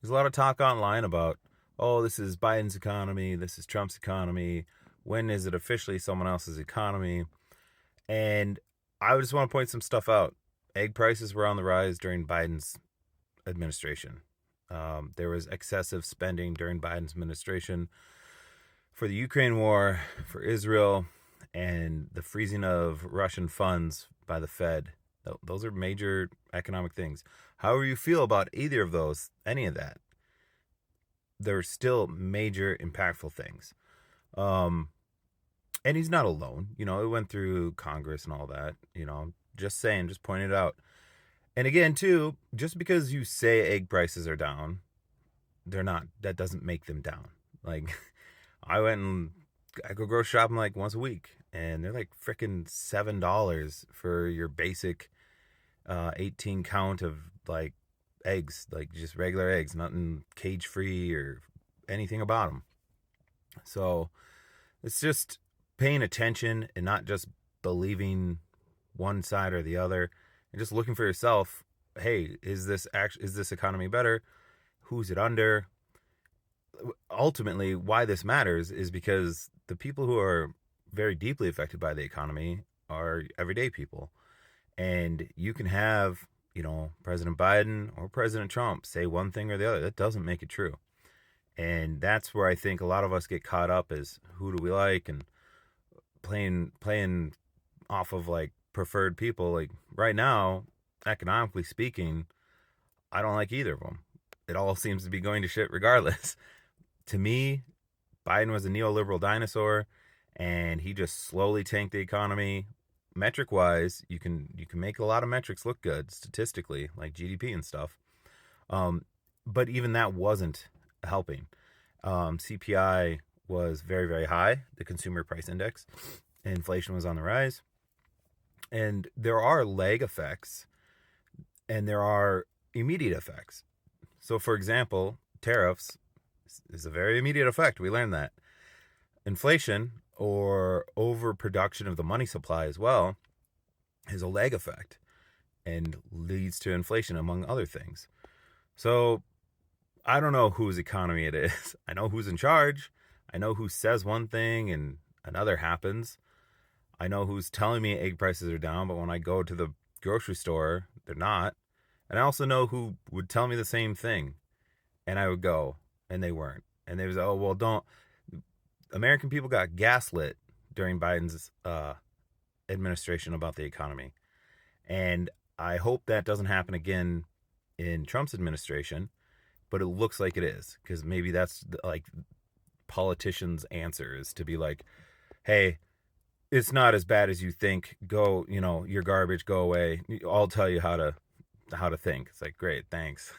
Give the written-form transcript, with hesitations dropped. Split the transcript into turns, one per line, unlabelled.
There's a lot of talk online about, oh, this is Biden's economy, this is Trump's economy. When is it officially someone else's economy? And I just want to point some stuff out. Egg prices were on the rise during Biden's administration. There was excessive spending during Biden's administration for the Ukraine war, for Israel, and the freezing of Russian funds by the Fed. Those are major economic things. However you feel about either of those, any of that, they're still major impactful things. Um, and he's not alone. It went through Congress and all that. Just saying, just pointing it out. And again, too, just because you say egg prices are down, they're not. That doesn't make them down. Like, I go grocery shopping like once a week, and they're like freaking $7 for your basic 18 count of like eggs, like just regular eggs, nothing cage free or anything about them. So it's just paying attention and not just believing one side or the other, and just looking for yourself. Hey, is this economy better? Who's it under? Ultimately, why this matters is because the people who are very deeply affected by the economy are everyday people. And you can have, President Biden or President Trump say one thing or the other. That doesn't make it true. And that's where I think a lot of us get caught up is who do we like and playing off of like preferred people. Like right now, economically speaking, I don't like either of them. It all seems to be going to shit regardless. To me, Biden was a neoliberal dinosaur, and he just slowly tanked the economy. Metric wise, you can make a lot of metrics look good statistically, like GDP and stuff. Um, but even that wasn't helping. CPI was very very high, the consumer price index. Inflation was on the rise, and there are lag effects, and there are immediate effects. So, for example, tariffs is a very immediate effect. We learned that. Inflation or overproduction of the money supply as well is a lag effect and leads to inflation, among other things. So I don't know whose economy it is. I know who's in charge. I know who says one thing and another happens. I know who's telling me egg prices are down, but when I go to the grocery store, they're not. And I also know who would tell me the same thing, and I would go, and they weren't. And they was, oh well, don't. American people got gaslit during Biden's administration about the economy, and I hope that doesn't happen again in Trump's administration. But it looks like it is, because maybe that's like politicians' answer is to be like, hey, it's not as bad as you think. Go, you're garbage. Go away. I'll tell you how to think. It's like, great, thanks.